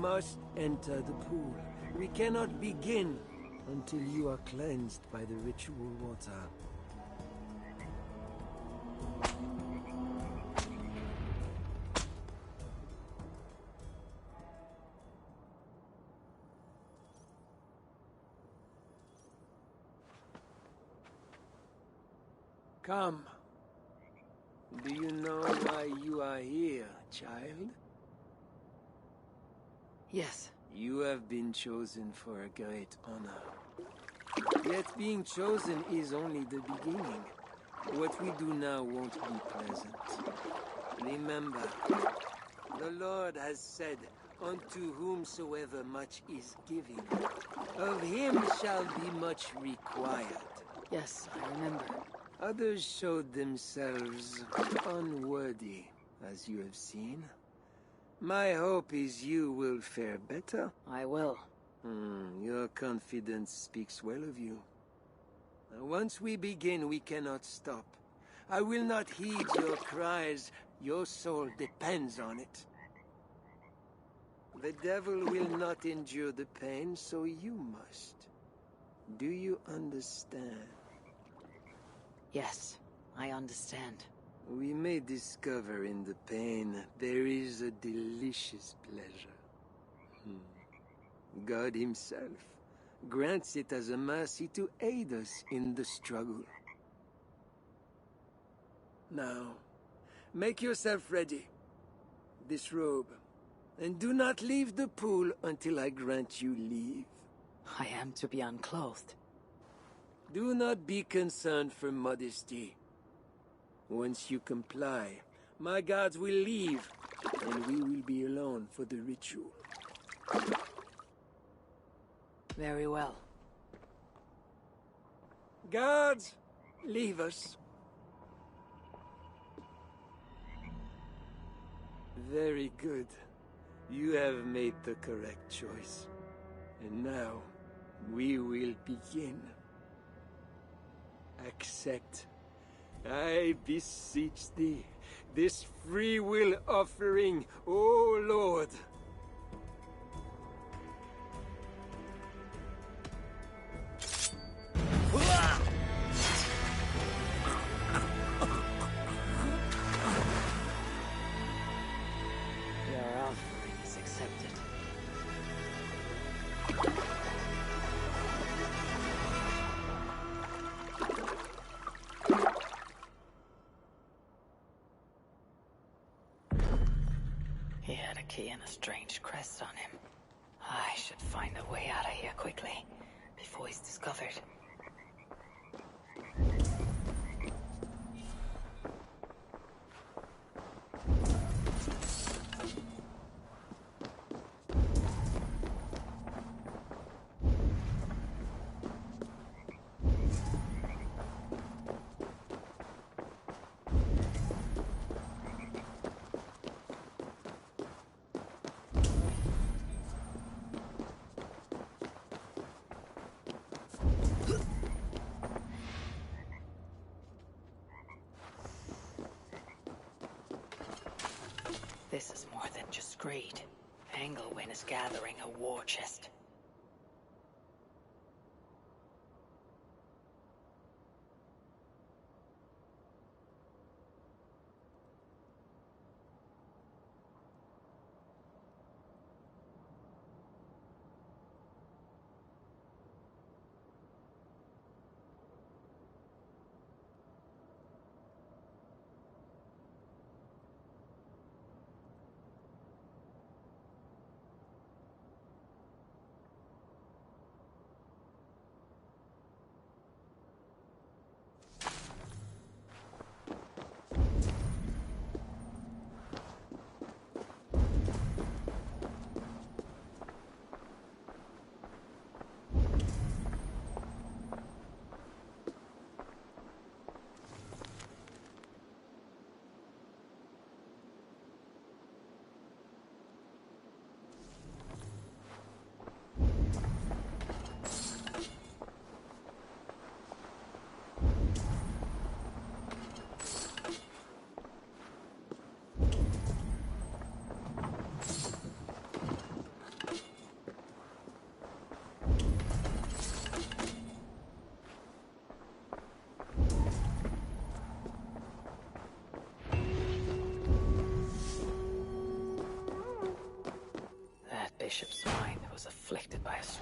must enter the pool. We cannot begin until you are cleansed by the ritual water. Come. Do you know why you are here, child? Yes. You have been chosen for a great honor. Yet being chosen is only the beginning. What we do now won't be pleasant. Remember, the Lord has said, unto whomsoever much is given, of him shall be much required. Yes, I remember. Others showed themselves unworthy, as you have seen. My hope is you will fare better. I will. Your confidence speaks well of you. Once we begin, we cannot stop. I will not heed your cries. Your soul depends on it. The devil will not endure the pain, so you must. Do you understand? Yes, I understand. We may discover in the pain there is a delicious pleasure. God himself grants it as a mercy to aid us in the struggle. Now, make yourself ready. Disrobe, and do not leave the pool until I grant you leave. I am to be unclothed. Do not be concerned for modesty. Once you comply, my guards will leave, and we will be alone for the ritual. Very well. Guards, leave us. Very good. You have made the correct choice. And now, we will begin. Accept, I beseech thee, this free will offering, O Lord. Your offering is accepted. He had a key and a strange crest on him. I should find a way out of here quickly, before he's discovered. This is more than just greed. Engelwin is gathering a war chest.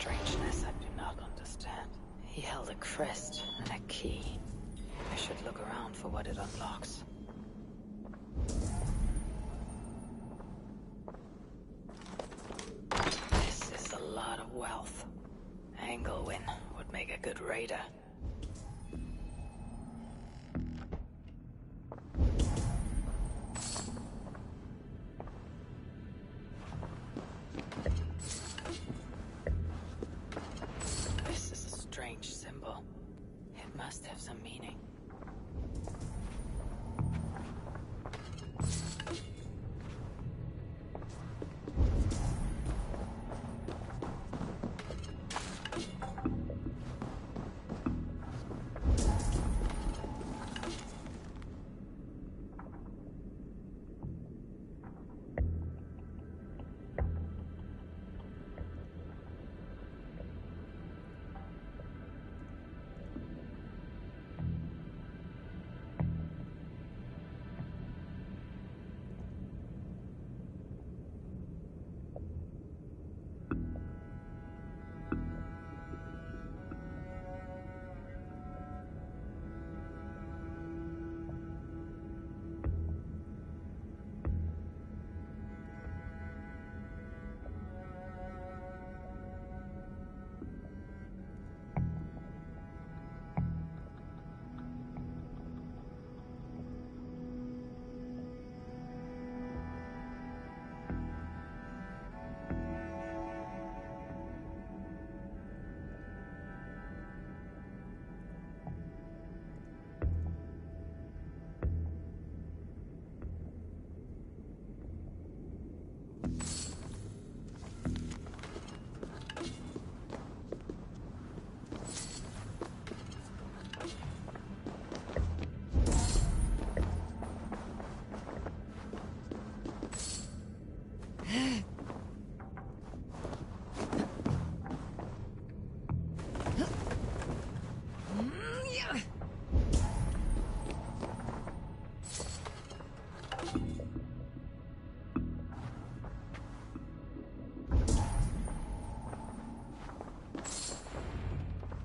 strangeness I do not understand. He held a crest and a key. I should look around for what it unlocks. This is a lot of wealth. Engelwin would make a good raider. This is a strange symbol. It must have some meaning.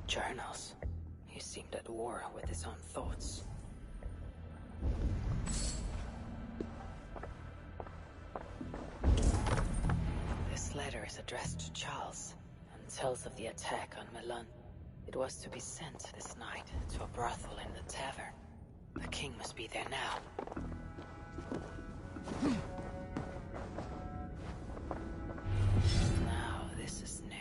Journals. He seemed at war with his own thoughts. This letter is addressed to Charles and tells of the attack on Milan. It was to be sent this night to a brothel in the tavern. The king must be there now. Now this is new.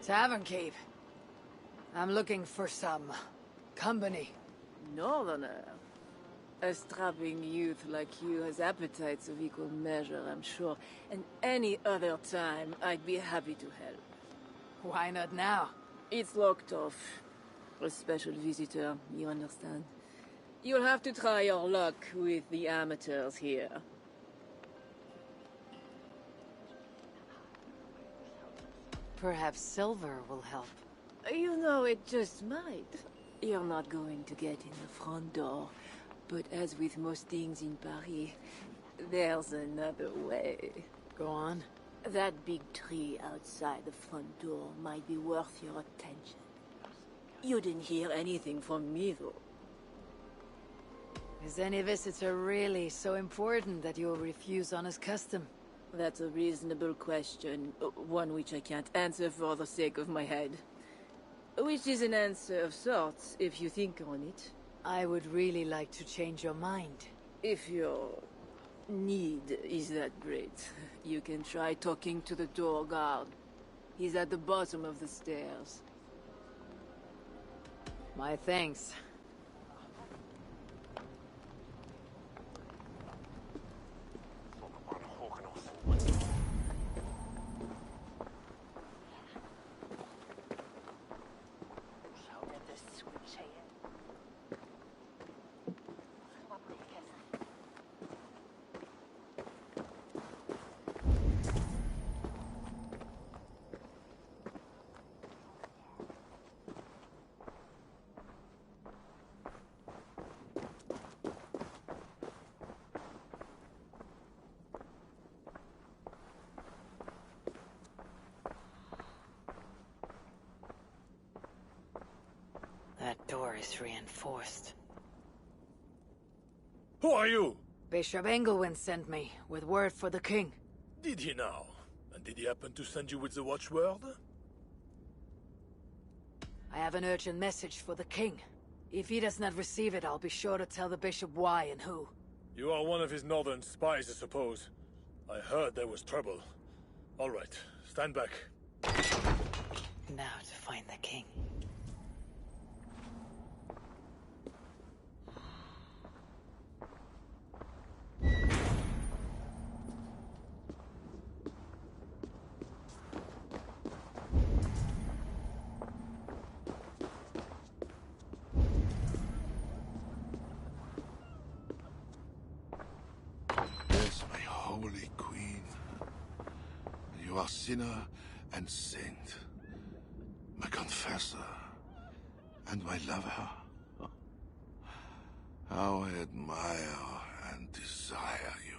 Tavern keep. I'm looking for some company. Northerner. A strapping youth like you has appetites of equal measure, I'm sure. And any other time, I'd be happy to help. Why not now? It's locked off. A special visitor, you understand. You'll have to try your luck with the amateurs here. Perhaps silver will help. You know, it just might. You're not going to get in the front door. But as with most things in Paris, there's another way. Go on. That big tree outside the front door might be worth your attention. You didn't hear anything from me, though. Is any visitor really so important that you'll refuse honest custom? That's a reasonable question, one which I can't answer for the sake of my head. Which is an answer of sorts, if you think on it. I would really like to change your mind. If your need is that great, you can try talking to the door guard. He's at the bottom of the stairs. My thanks. That door is reinforced. Who are you? Bishop Engelwin sent me, with word for the king. Did he now? And did he happen to send you with the watchword? I have an urgent message for the king. If he does not receive it, I'll be sure to tell the bishop why and who. You are one of his northern spies, I suppose. I heard there was trouble. All right, stand back. Now to find the king. Yes, my holy queen. You are sinner and saint. My confessor. And my lover. How I admire and desire you.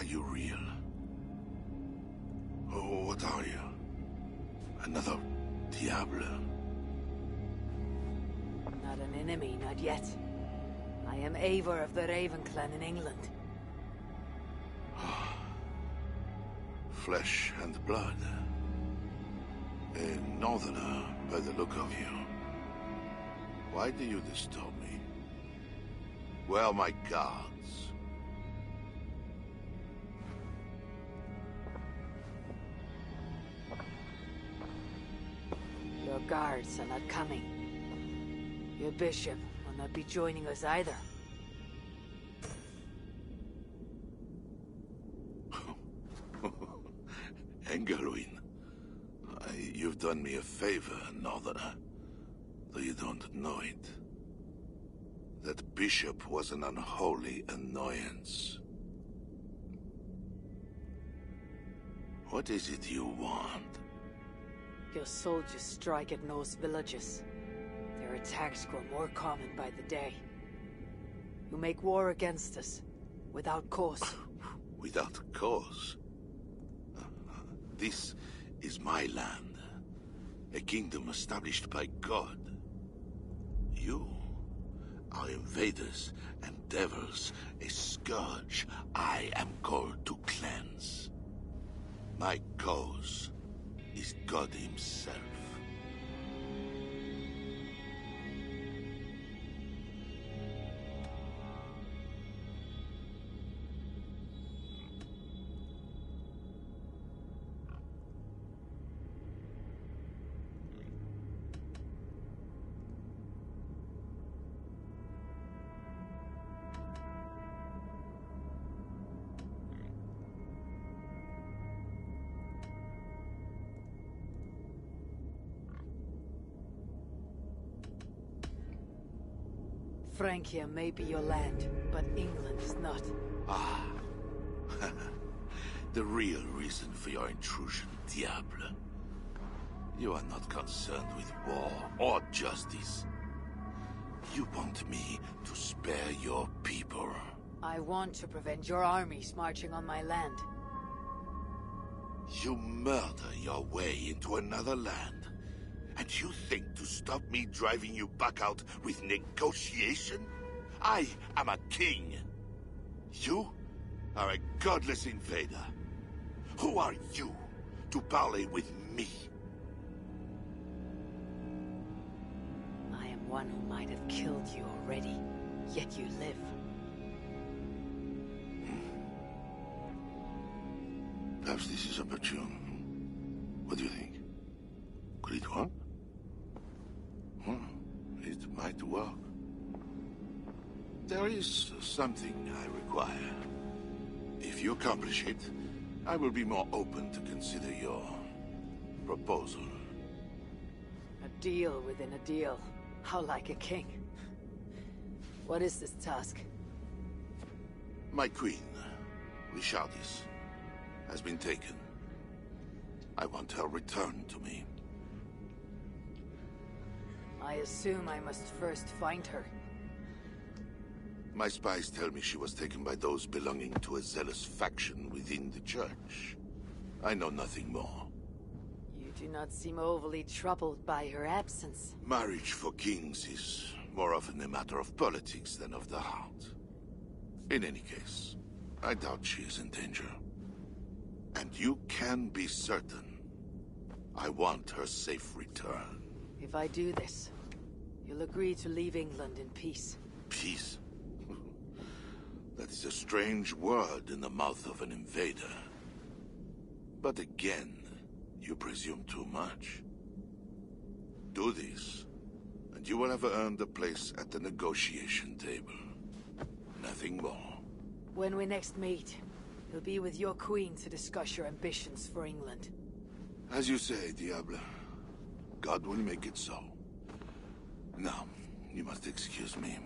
Are you real? Oh, what are you? Another Diablo? Not an enemy, not yet. I am Eivor of the Raven Clan in England. Flesh and blood. A northerner, by the look of you. Why do you disturb me? Where are my guards? Your guards are not coming. Your bishop will not be joining us either. Engelwin, you've done me a favor, Northerner, though you don't know it. That bishop was an unholy annoyance. What is it you want? Your soldiers strike at Norse villages. Their attacks grow more common by the day. You make war against us, without cause. Without cause? This is my land. A kingdom established by God. You are invaders and devils, a scourge I am called to cleanse. My cause is God himself. Francia may be your land, but England is not. Ah. The real reason for your intrusion, Diable. You are not concerned with war or justice. You want me to spare your people. I want to prevent your armies marching on my land. You murder your way into another land. And you think to stop me driving you back out with negotiation? I am a king. You are a godless invader. Who are you to parley with me? I am one who might have killed you already, yet you live. Perhaps this is opportune. What do you think? Could it work? It might work. There is something I require. If you accomplish it, I will be more open to consider your proposal. A deal within a deal. How like a king. What is this task? My queen, Legertha, has been taken. I want her returned to me. I assume I must first find her. My spies tell me she was taken by those belonging to a zealous faction within the church. I know nothing more. You do not seem overly troubled by her absence. Marriage for kings is more often a matter of politics than of the heart. In any case, I doubt she is in danger. And you can be certain I want her safe return. If I do this, you'll agree to leave England in peace. Peace? That is a strange word in the mouth of an invader. But again, you presume too much. Do this, and you will have earned a place at the negotiation table. Nothing more. When we next meet, you'll be with your queen to discuss your ambitions for England. As you say, Diable. God will make it so. Now, you must excuse me.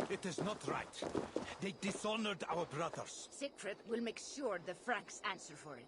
It is not right. They dishonored our brothers. Siegfried will make sure the Franks answer for it.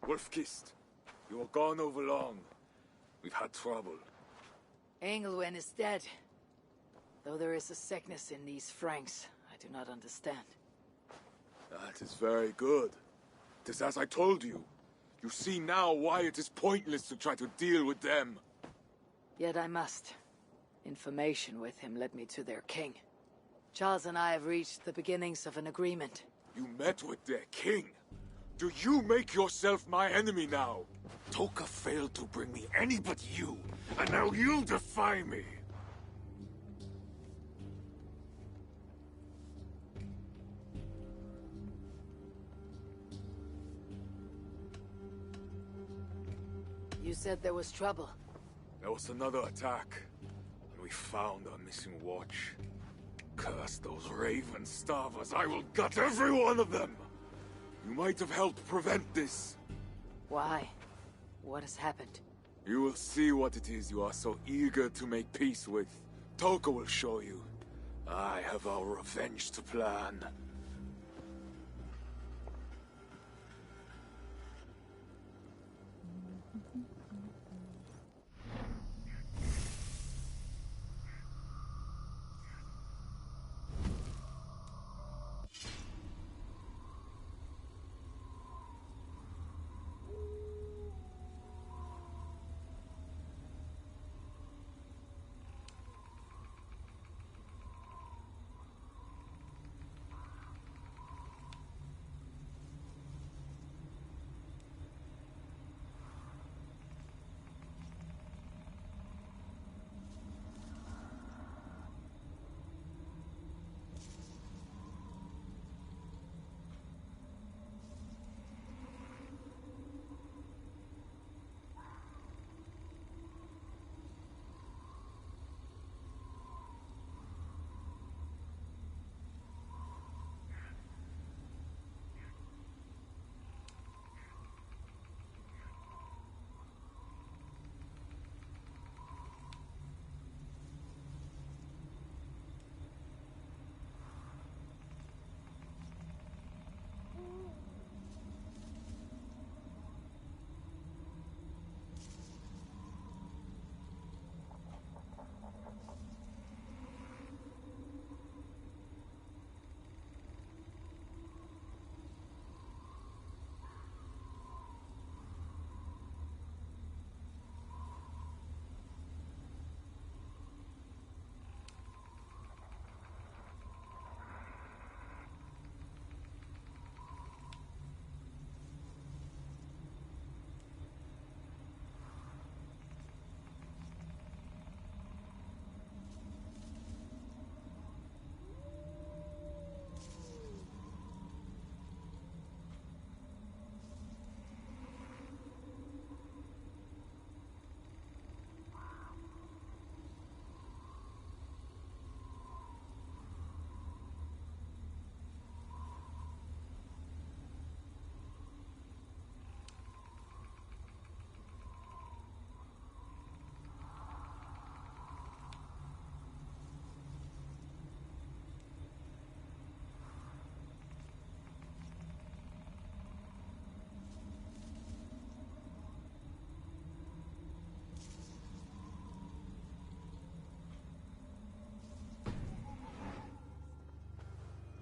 Wolf-Kissed, you were gone over long. We've had trouble. Engelwen is dead. Though there is a sickness in these Franks, I do not understand. That is very good. It is as I told you. You see now why it is pointless to try to deal with them. Yet I must. Information with him led me to their king. Charles and I have reached the beginnings of an agreement. You met with their king? Do you make yourself my enemy now? Toka failed to bring me any but you, and now you defy me! You said there was trouble. There was another attack, and we found our missing watch. Curse those raven starvers, I will gut every one of them! You might have helped prevent this. Why? What has happened? You will see what it is you are so eager to make peace with. Toka will show you. I have our revenge to plan.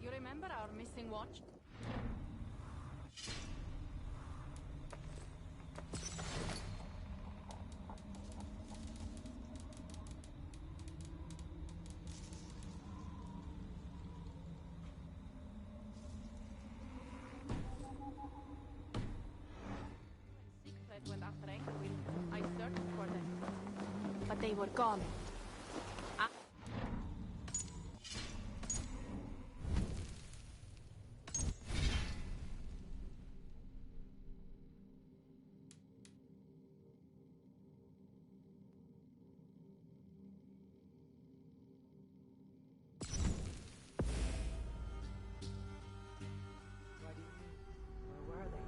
You remember our missing watch? Siegfried went after Engelwin. I searched for them. But they were gone. Where were they?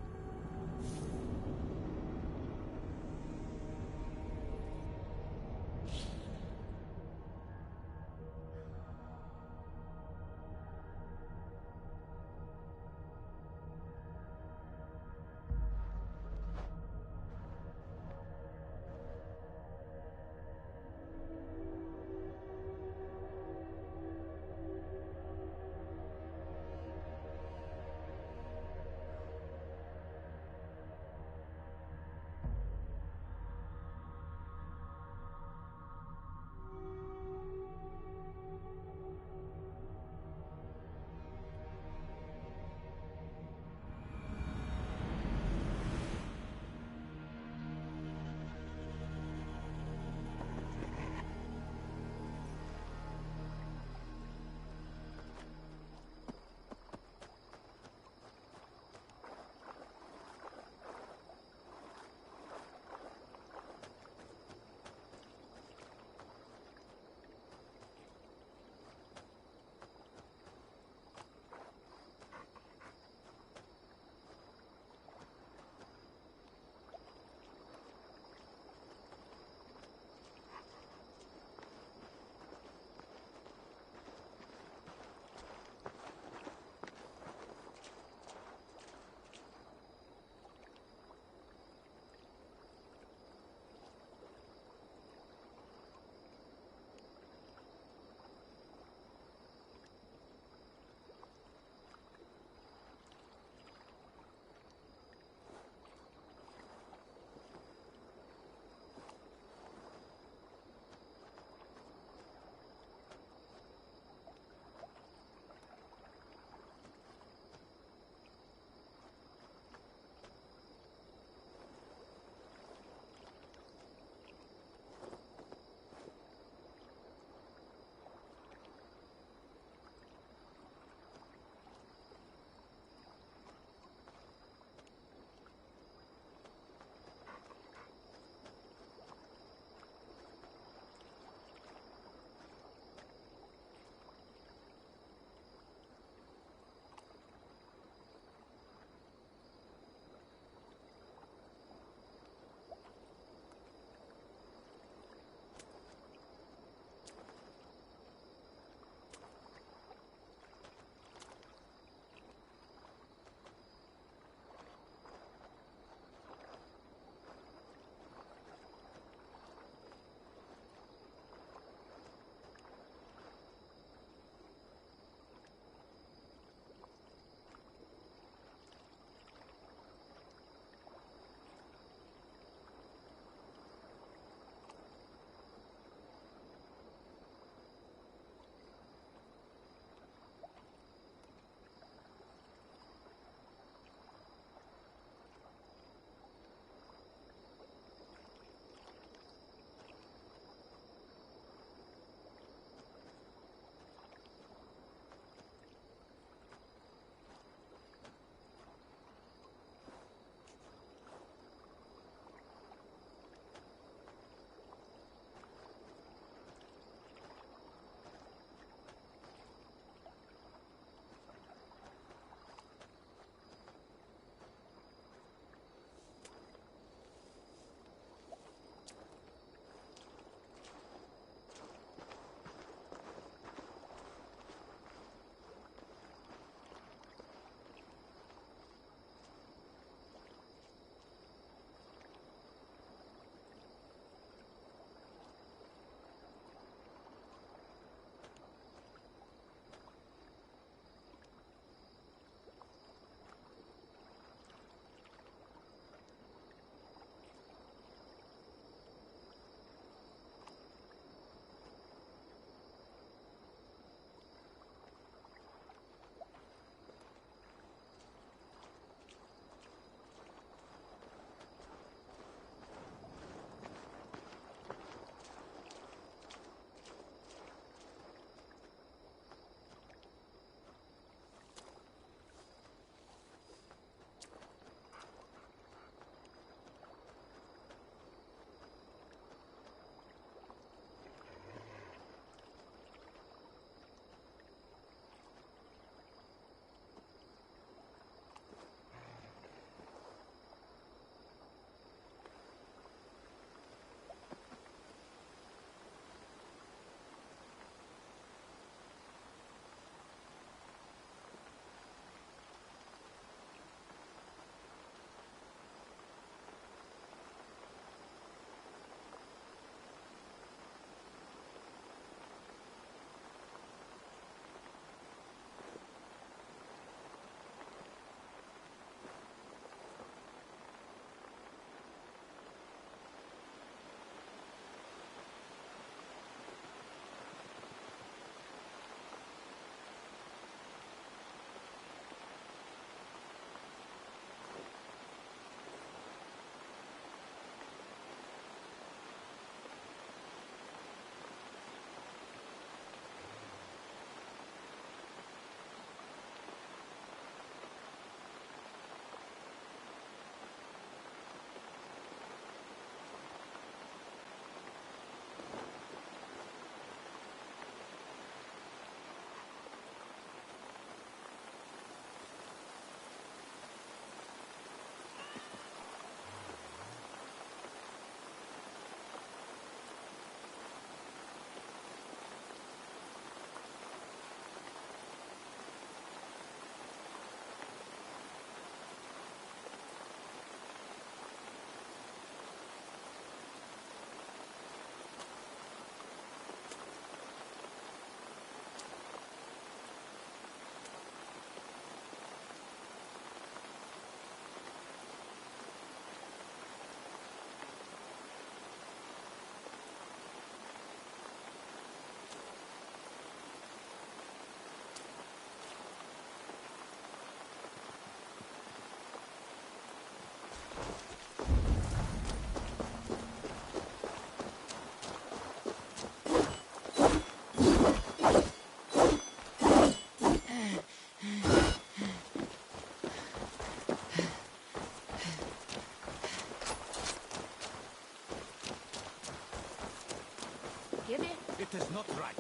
It is not right.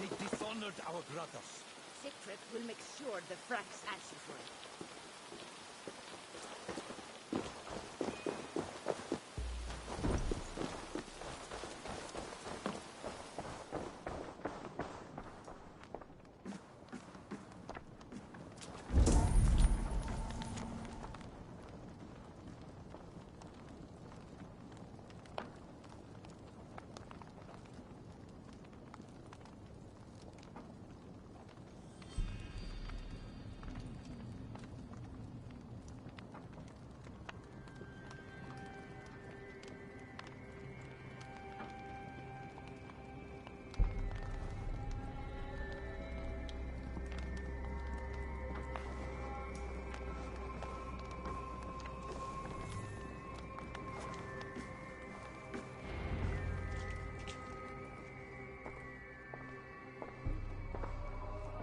They dishonored our brothers. Siegfried will make sure the Franks answer for it.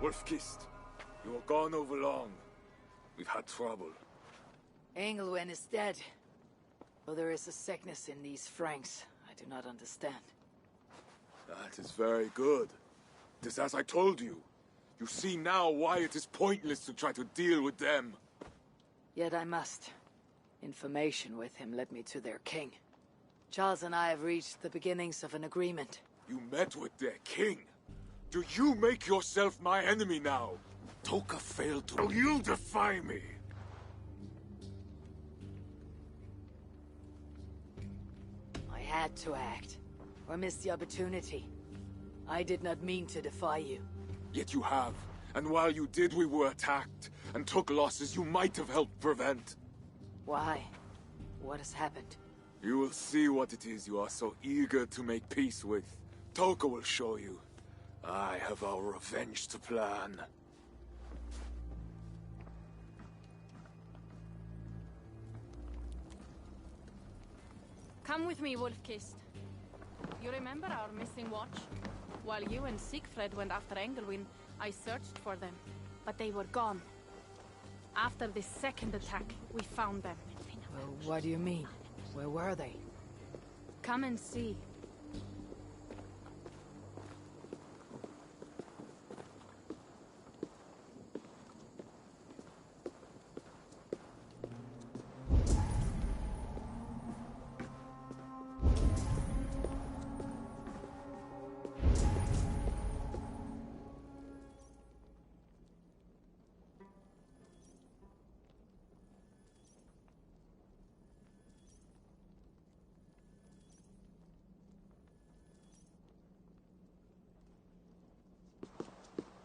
Wolf-Kissed, you were gone over long. We've had trouble. Engelwin is dead. Though there is a sickness in these Franks, I do not understand. That is very good. It is as I told you. You see now why it is pointless to try to deal with them. Yet I must. Information with him led me to their king. Charles and I have reached the beginnings of an agreement. You met with their king? Do you make yourself my enemy now? Toka failed to... Oh, you'll defy me! I had to act, or miss the opportunity. I did not mean to defy you. Yet you have. And while you did, we were attacked, and took losses you might have helped prevent. Why? What has happened? You will see what it is you are so eager to make peace with. Toka will show you. I have our revenge to plan. Come with me, Wolf-Kissed. You remember our missing watch? While you and Siegfried went after Engelwin, I searched for them, but they were gone. After the second attack, we found them. Well, what do you mean? Where were they? Come and see.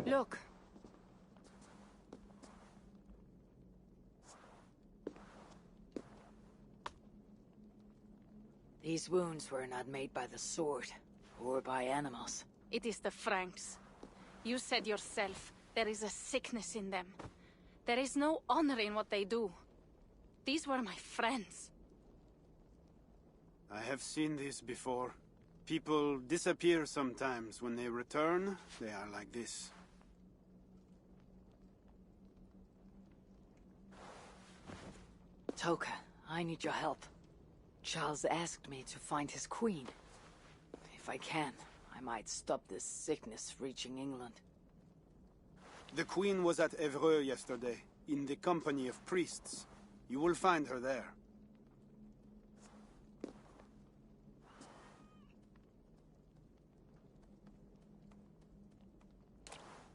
Look. These wounds were not made by the sword, or by animals. It is the Franks. You said yourself, there is a sickness in them. There is no honor in what they do. These were my friends. I have seen this before. People disappear sometimes. When they return, they are like this. Toka, I need your help. Charles asked me to find his queen. If I can, I might stop this sickness reaching England. The queen was at Evreux yesterday, in the company of priests. You will find her there.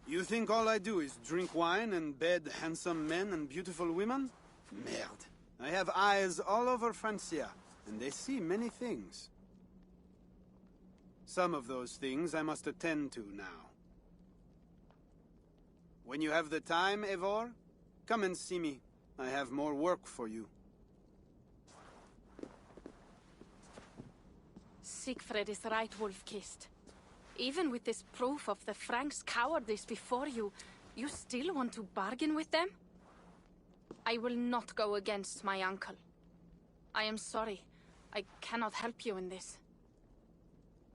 You think all I do is drink wine and bed handsome men and beautiful women? Merde. I have eyes all over Francia, and they see many things. Some of those things I must attend to now. When you have the time, Eivor, come and see me. I have more work for you. Siegfried is right, Wolf-Kissed. Even with this proof of the Franks' cowardice before you, you still want to bargain with them? I will not go against my uncle. I am sorry. I cannot help you in this.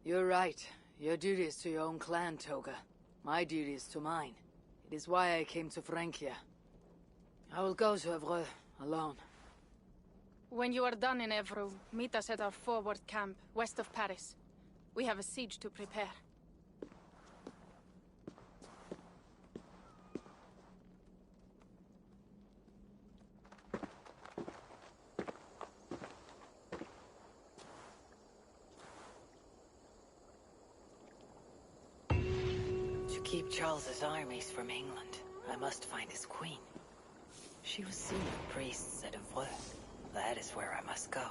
You're right. Your duty is to your own clan, Toga. My duty is to mine. It is why I came to Francia. I will go to Evreux, alone. When you are done in Evreux, meet us at our forward camp, west of Paris. We have a siege to prepare. To keep Charles's armies from England, I must find his queen. She was seen with priests at Evreux. That is where I must go.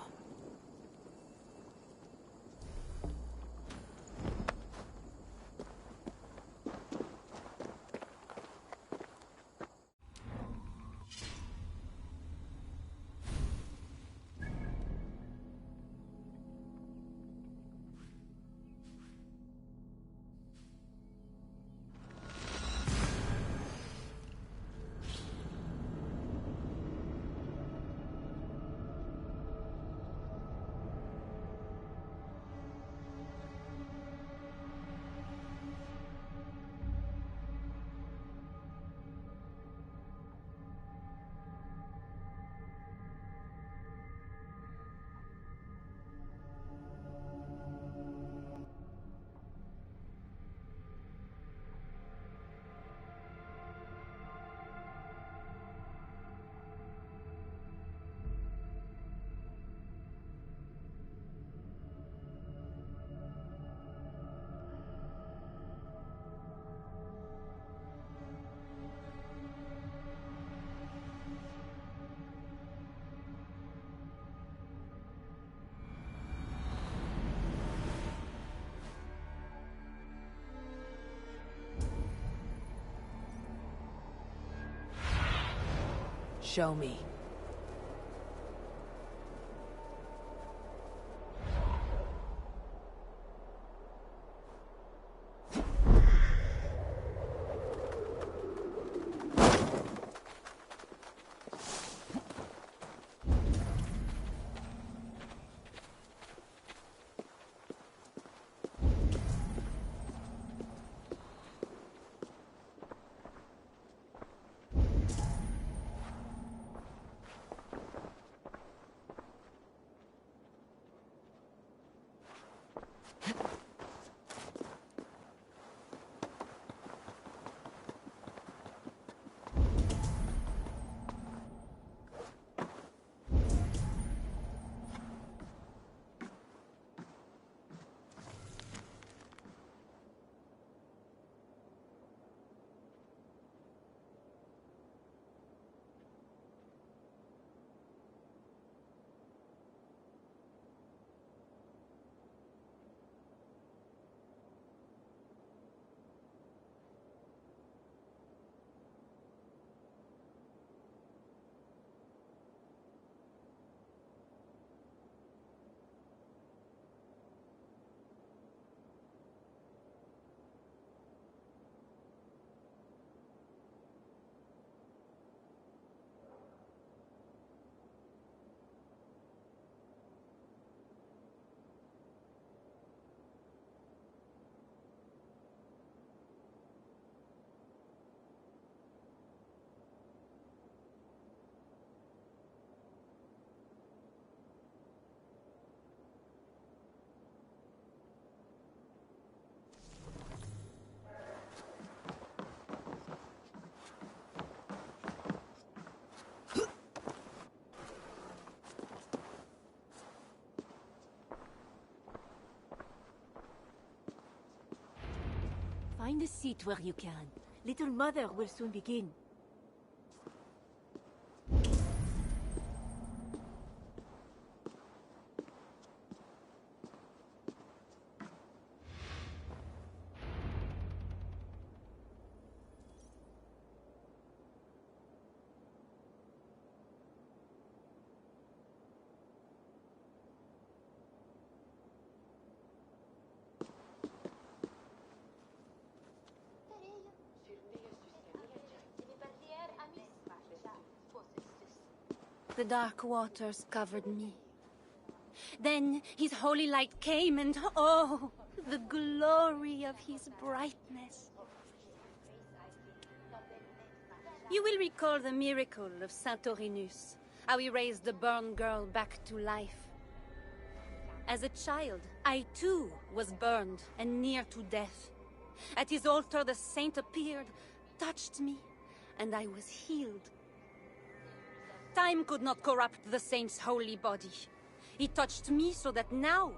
Show me. Find a seat where you can. Little Mother will soon begin. The dark waters covered me. Then his holy light came and oh, the glory of his brightness. You will recall the miracle of Saint Orinus, how he raised the burned girl back to life. As a child, I too was burned and near to death. At his altar the saint appeared, touched me, and I was healed. Time could not corrupt the saint's holy body. He touched me so that now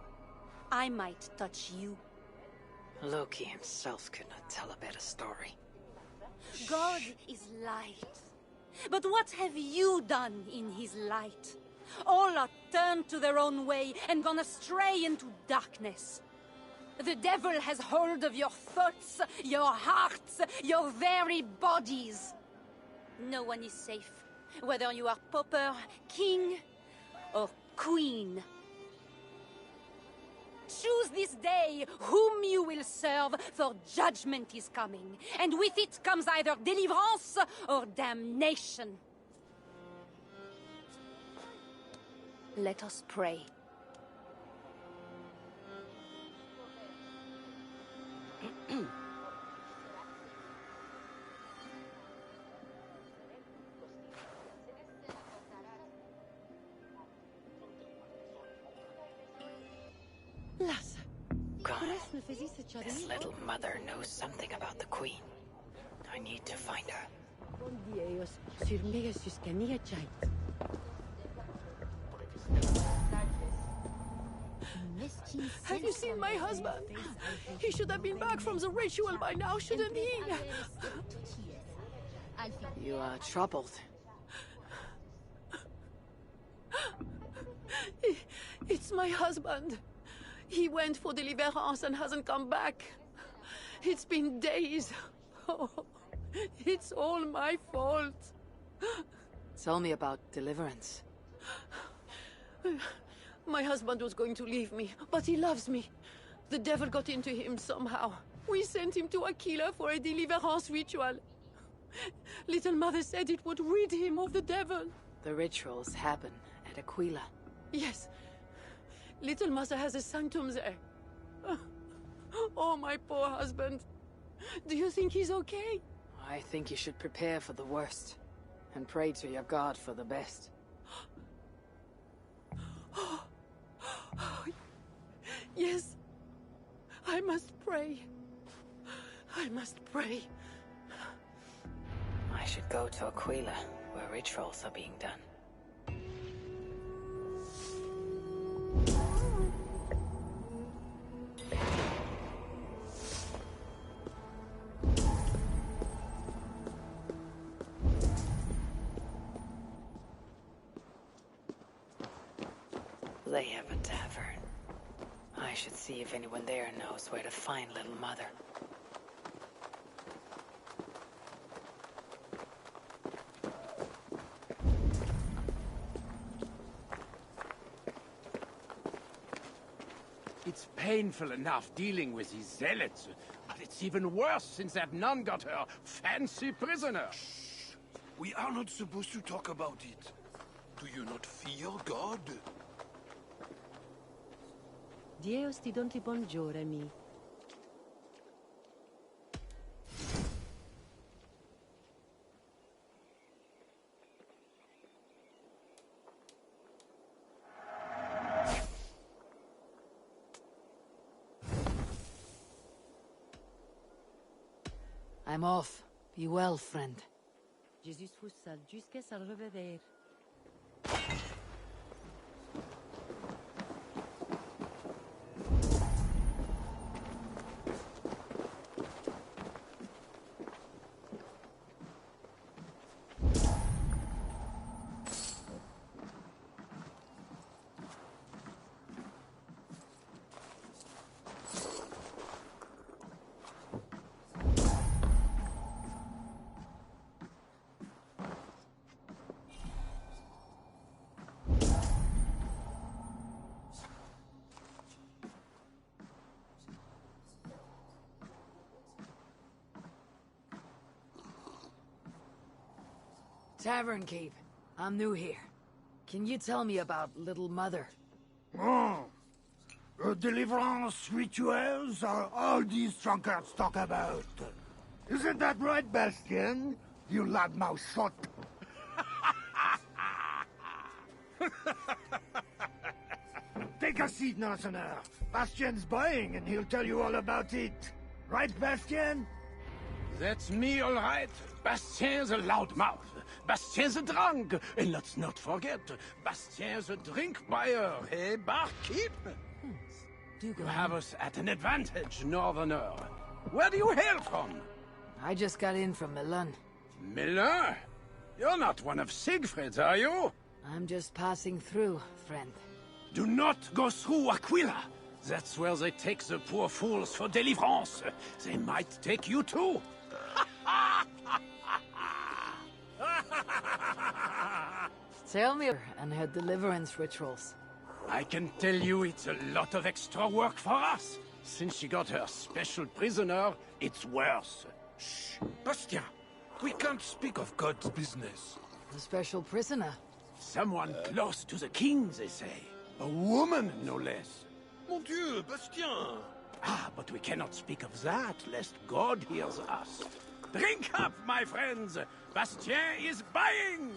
I might touch you. Loki himself could not tell a better story. God is light. But what have you done in his light? All are turned to their own way and gone astray into darkness. The devil has hold of your thoughts, your hearts, your very bodies. No one is safe, whether you are pauper, king, or queen. Choose this day whom you will serve, for judgment is coming, and with it comes either deliverance or damnation. Let us pray. God, this little mother knows something about the Queen. I need to find her. Have you seen my husband? He should have been back from the ritual by now, shouldn't he? You are troubled. It's my husband. He went for deliverance and hasn't come back. It's been days. Oh, it's all my fault. Tell me about deliverance. My husband was going to leave me, but he loves me. The devil got into him somehow. We sent him to Aquila for a deliverance ritual. Little Mother said it would rid him of the devil. The rituals happen at Aquila. Yes. Little Mother has a sanctum there. Oh, my poor husband. Do you think he's okay? I think you should prepare for the worst, and pray to your God for the best. Yes. I must pray. I must pray. I should go to Aquila, where rituals are being done. They have a tavern. I should see if anyone there knows where to find Little Mother. It's painful enough dealing with these zealots, but it's even worse since that nun got her fancy prisoner. Shh. We are not supposed to talk about it. Do you not fear God? Dios ti donti buongiorno. I'm off. Be well, friend. Jesus vous salve jusqu'à sa revenir. Tavern Keep. I'm new here. Can you tell me about Little Mother? Oh. Deliverance rituals are all these drunkards talk about. Isn't that right, Bastien? You loudmouth shot. Take a seat, Narsener. Bastien's buying and he'll tell you all about it. Right, Bastien? That's me, all right. Bastien's a loudmouth. Bastien's a drunk. And let's not forget, Bastien's a drink buyer, hey, barkeep? Do go You on. have us at an advantage, Northerner. Where do you hail from? I just got in from Milan. Milan? You're not one of Siegfried's, are you? I'm just passing through, friend. Do not go through Aquila. That's where they take the poor fools for deliverance. They might take you too. Tell me and her deliverance rituals. I can tell you it's a lot of extra work for us. Since she got her special prisoner, it's worse. Shh, Bastien. We can't speak of God's business. The special prisoner. Someone close to the king, they say. A woman, no less. Mon Dieu, Bastien! Ah, but we cannot speak of that, lest God hears us. Drink up, my friends! Bastien is buying!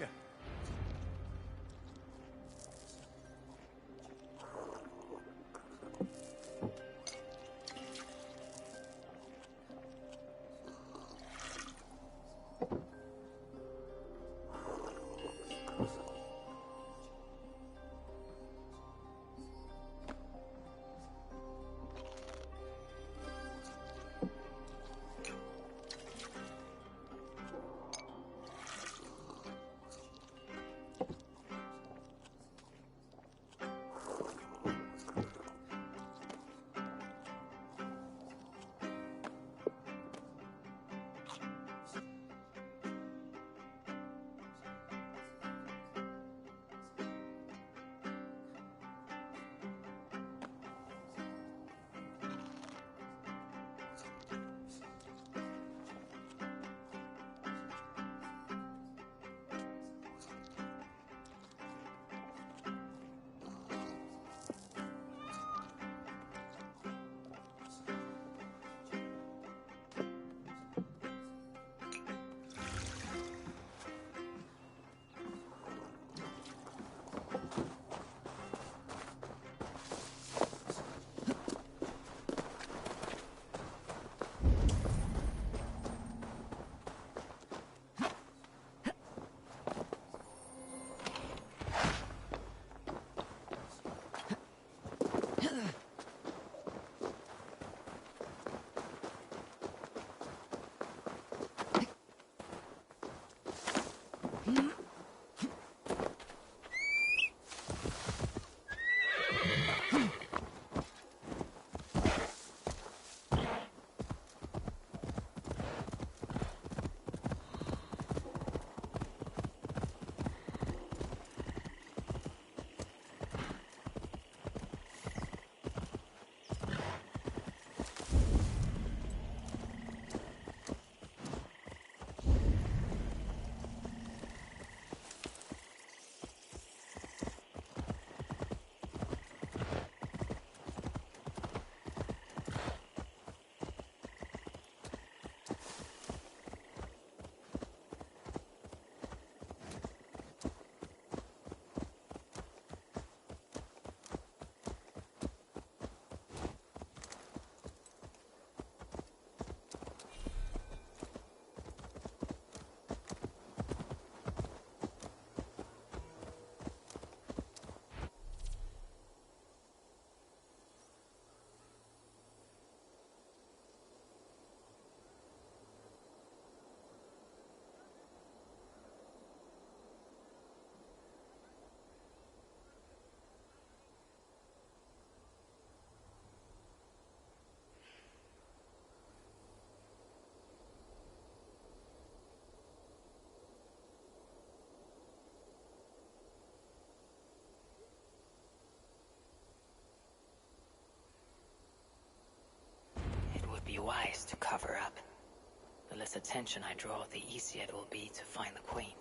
Be wise to cover up. The less attention I draw, the easier it will be to find the queen.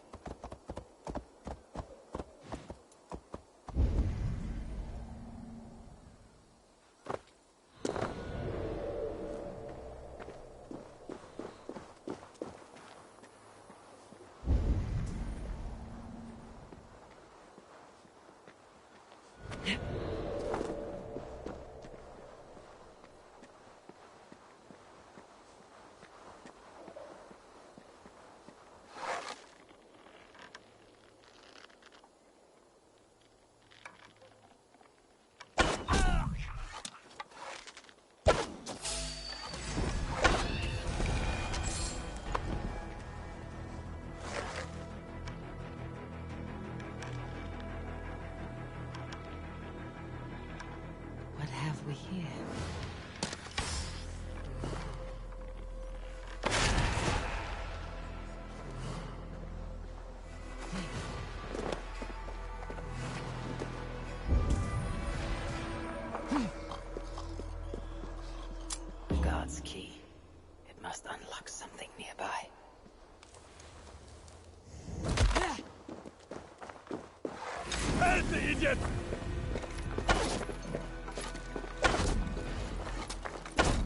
God's key. It must unlock something nearby. Help the idiot!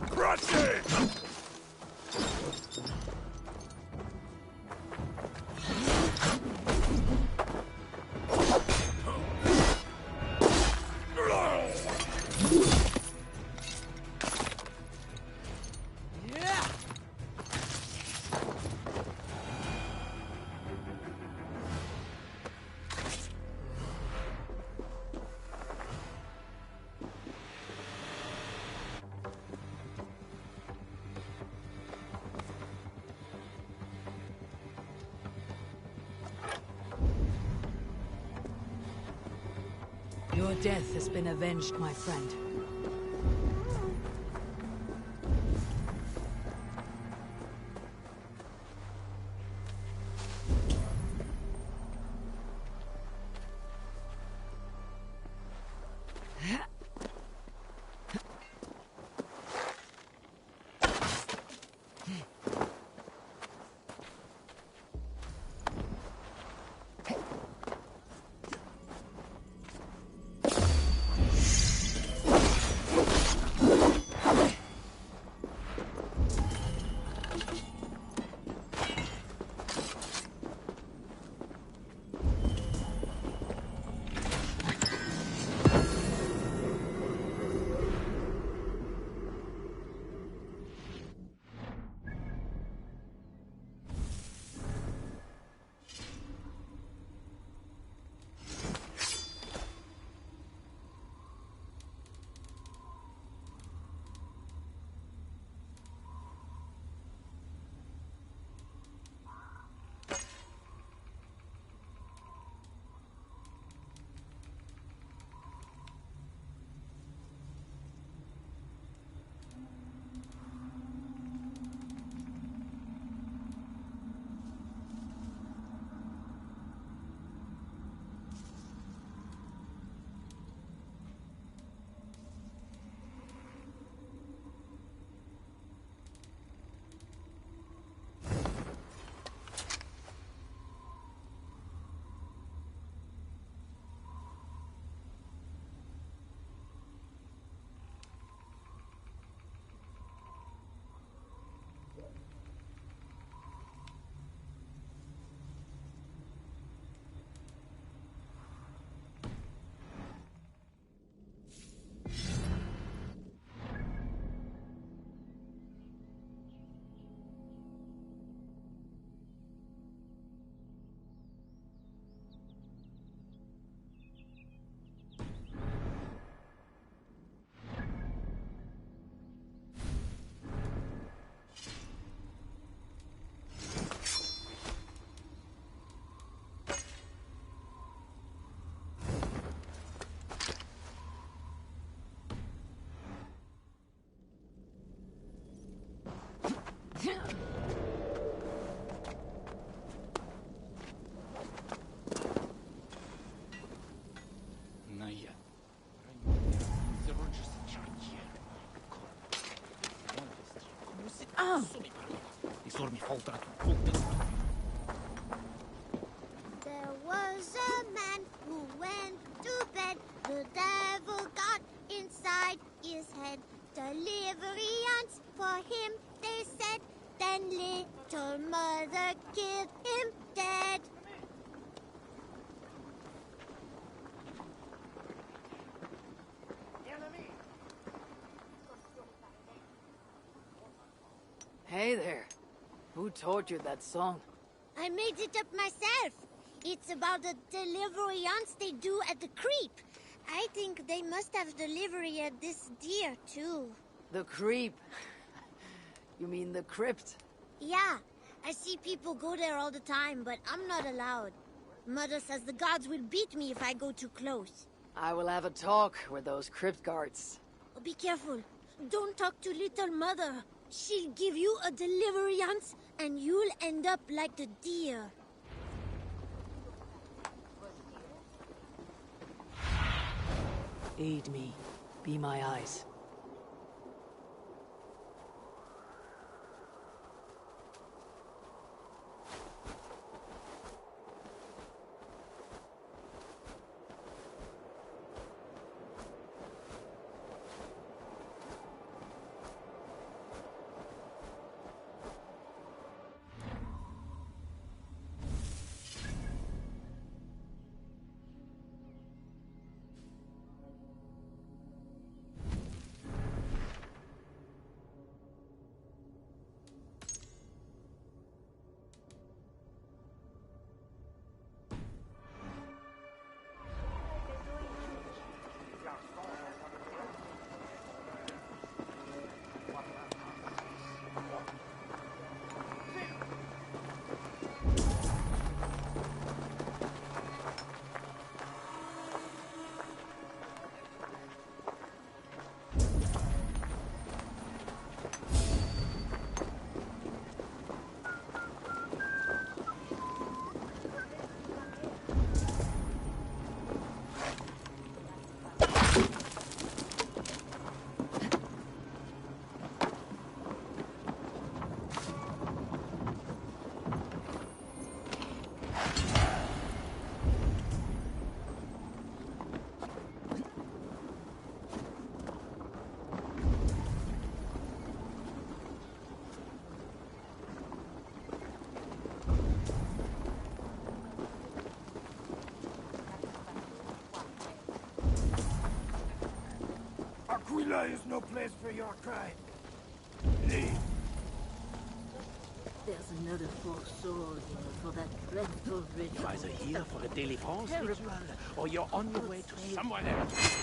Crush it! Your death has been avenged, my friend. There was a man who went to bed. The devil got inside his head. Deliverance for him, they said. Then little mother killed him dead. Hey there. Who taught you that song? I made it up myself. It's about the deliverance they do at the creep. I think they must have delivery at this deer, too. The creep. You mean the crypt? Yeah, I see people go there all the time, but I'm not allowed. Mother says the gods will beat me if I go too close. I will have a talk with those crypt guards. Oh, be careful. Don't talk to little mother. She'll give you a deliverance, and you'll end up like the deer. Aid me. Be my eyes. Valhalla is no place for your kind. Leave. There's another 4 souls for that dreadful ritual. You're either here for a délivrance ritual, or you're on your way to somewhere else.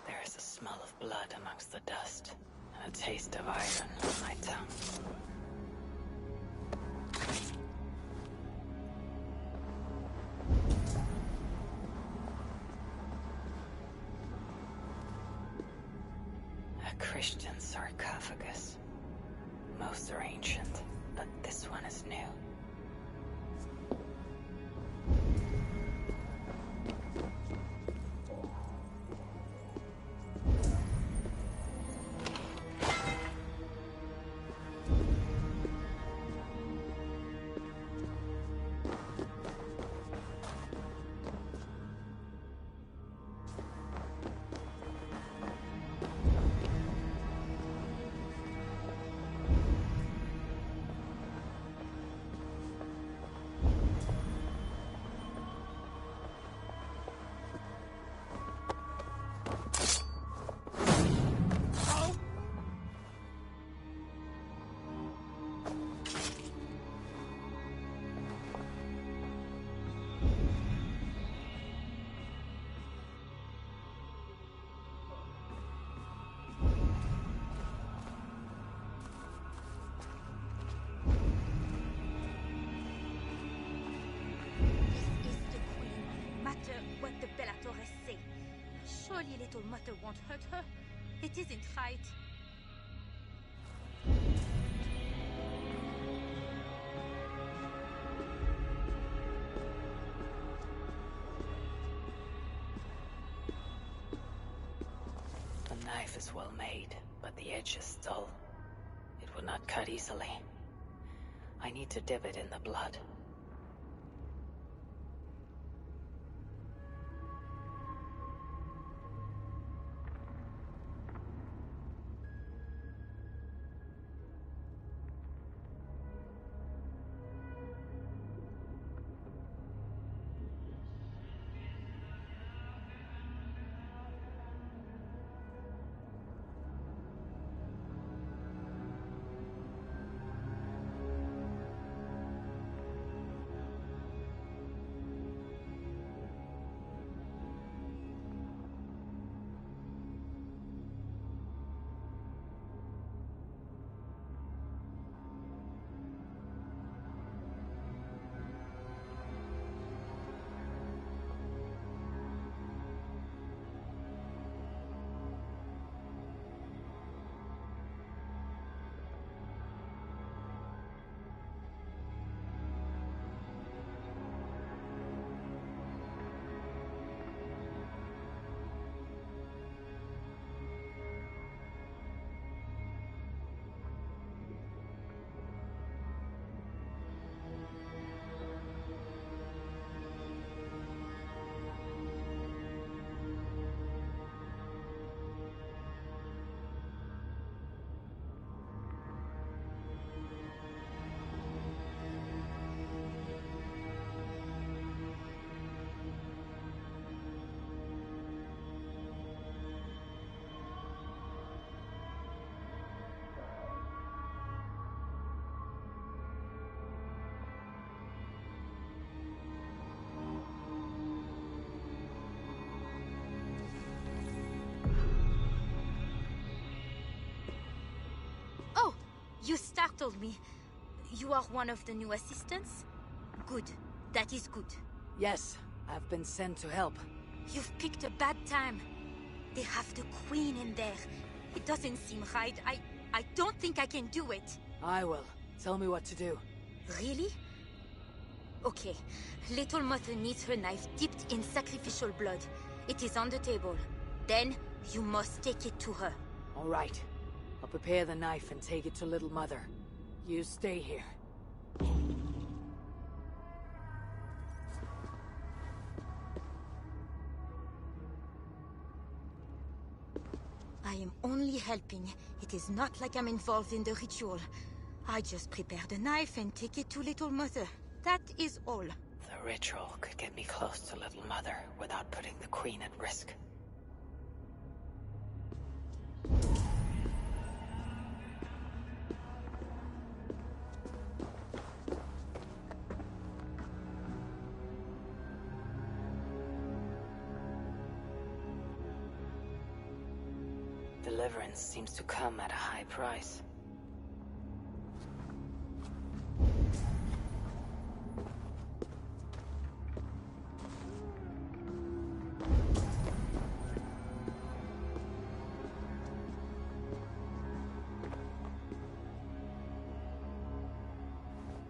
There is a smell of blood amongst the dust, and a taste of iron on my tongue. A Christian sarcophagus. Most are ancient, but this one is new. What the Bellatoress say. Surely little mother won't hurt her. It isn't right. The knife is well made, but the edge is dull. It would not cut easily. I need to dip it in the blood. You startled me. You are one of the new assistants? Good. That is good. Yes, I've been sent to help. You've picked a bad time. They have the Queen in there. It doesn't seem right. I don't think I can do it. I will. Tell me what to do. Really? Okay. Little Mother needs her knife dipped in sacrificial blood. It is on the table. Then, you must take it to her. All right. I'll prepare the knife and take it to Little Mother. You stay here. I am only helping. It is not like I'm involved in the ritual. I just prepare the knife and take it to Little Mother. That is all. The ritual could get me close to Little Mother without putting the Queen at risk. Deliverance seems to come at a high price.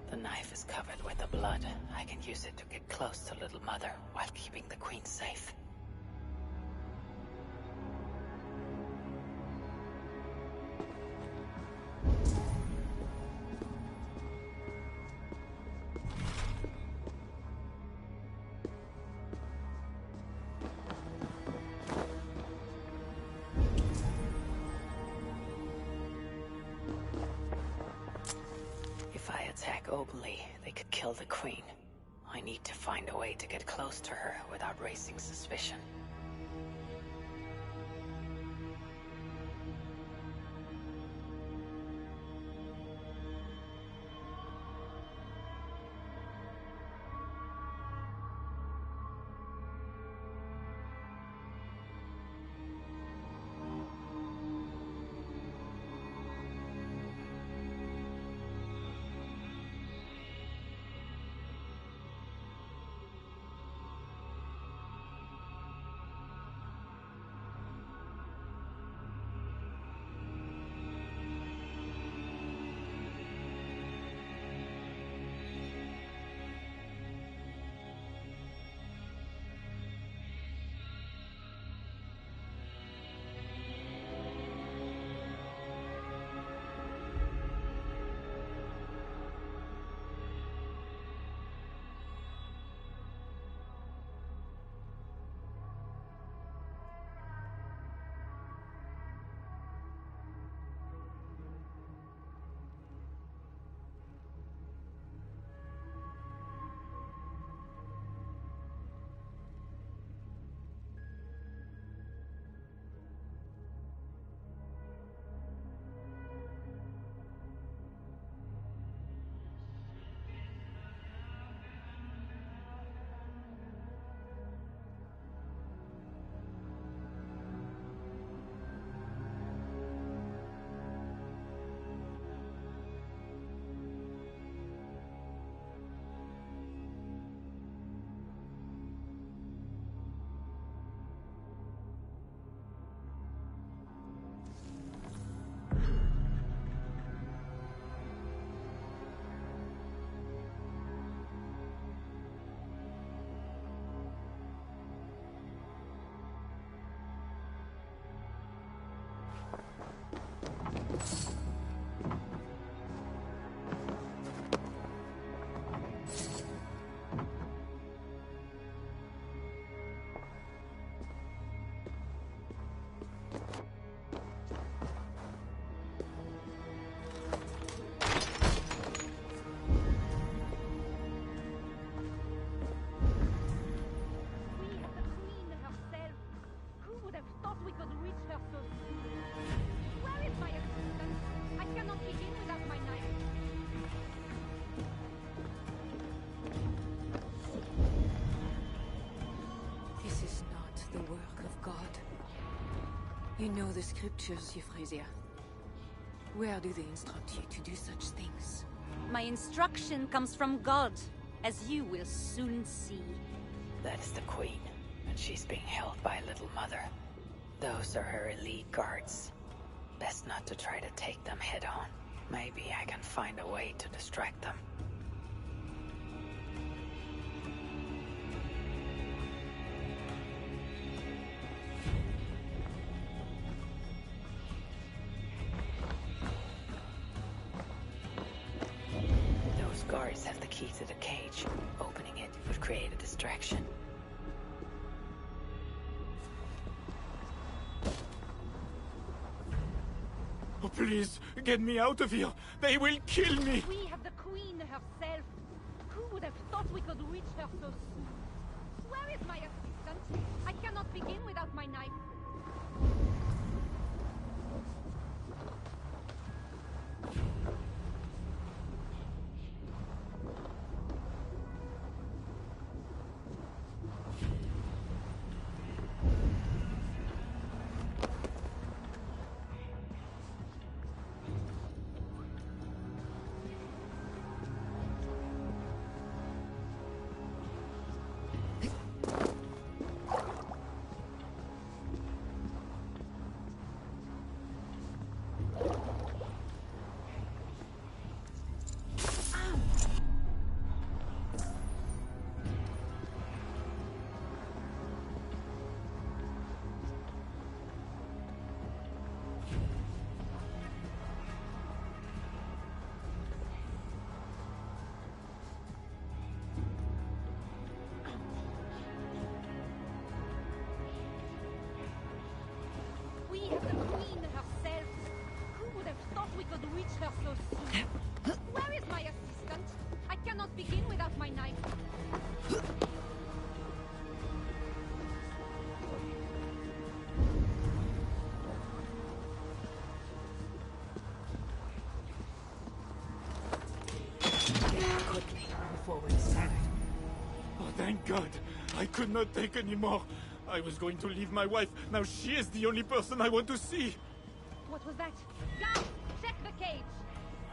The knife is covered with the blood. I can use it to get close to Little Mother while keeping the Queen safe. If I attack openly, they could kill the Queen. I need to find a way to get close to her without raising suspicion. You know the scriptures, Euphrasia. Where do they instruct you to do such things? My instruction comes from God, as you will soon see. That is the Queen, and she's being held by a little mother. Those are her elite guards. Best not to try to take them head on. Maybe I can find a way to distract them. Those guards have the key to the cage. Opening it would create a distraction. Oh, please, get me out of here. They will kill me. We have the Queen herself. Who would have thought we could reach her so soon? Where is my assistant? I cannot begin without my knife. We have the Queen herself. Who would have thought we could reach her so soon? Where is my assistant? I cannot begin without my knife. Quickly, before we're discovered. Oh, thank God. I could not take any more. I was going to leave my wife. Now she is the only person I want to see. What was that? Guards, check the cage.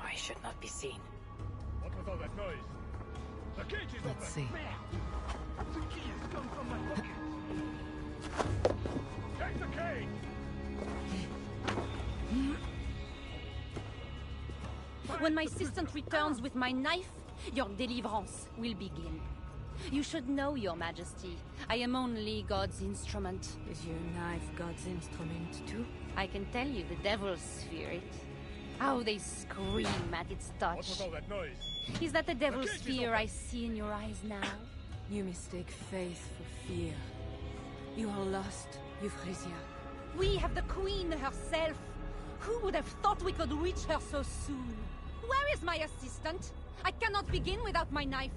I should not be seen. What was all that noise? The cage is Let's see. The key has come from my pocket. Take the cage! When my assistant returns with my knife, your deliverance will begin. You should know, Your Majesty. I am only God's instrument. Is your knife God's instrument too? I can tell you the devil's fear it. How they scream at its touch. What was all that noise? Is that the devil's fear I see in your eyes now? You mistake faith for fear. You are lost, Euphrasia. We have the Queen herself. Who would have thought we could reach her so soon? Where is my assistant? I cannot begin without my knife.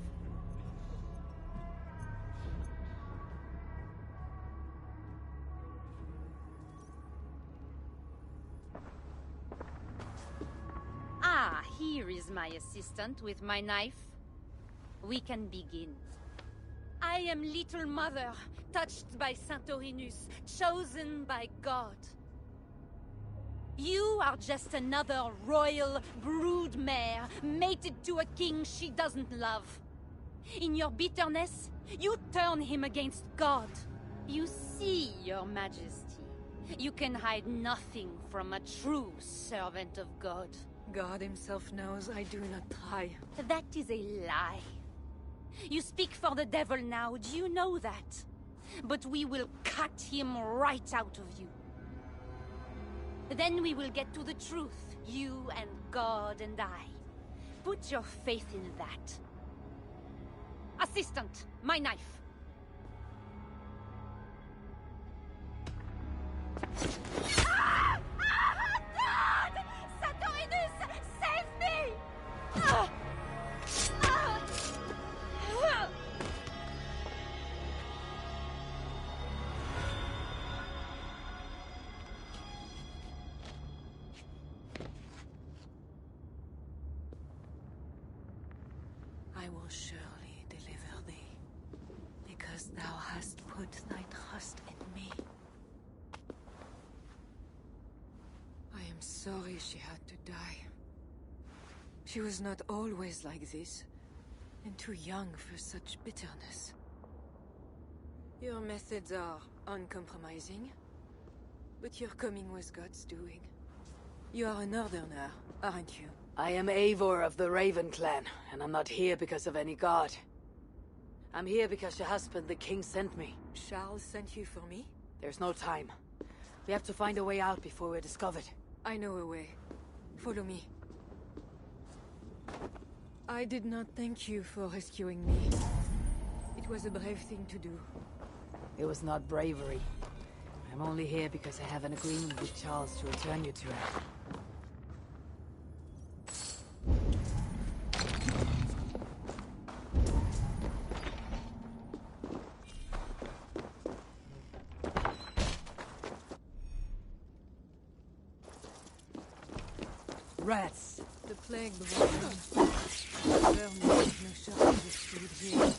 Ah, here is my assistant with my knife. We can begin. I am Little Mother, touched by Santorinus, chosen by God. You are just another royal broodmare, mated to a king she doesn't love. In your bitterness, you turn him against God. You see, Your Majesty, you can hide nothing from a true servant of God. God himself knows I do not try. That is a lie. You speak for the devil now, do you know that? But we will cut him right out of you. Then we will get to the truth, you and God and I. Put your faith in that. Assistant, my knife. Ah! Ah! God! Santorinus, save me! Ah! Ah! Ah! I will surely deliver thee, because thou hast put thy trust in me. I am sorry she had to die. She was not always like this, and too young for such bitterness. Your methods are uncompromising, but your coming was God's doing. You are a northerner, aren't you? I am Eivor of the Raven clan, and I'm not here because of any god. I'm here because your husband, the king, sent me. Charles sent you for me? There's no time. We have to find a way out before we're discovered. I know a way. Follow me. I did not thank you for rescuing me. It was a brave thing to do. It was not bravery. I'm only here because I have an agreement with Charles to return you to him. Rats! The plague brought them. Vermin no shot this food here.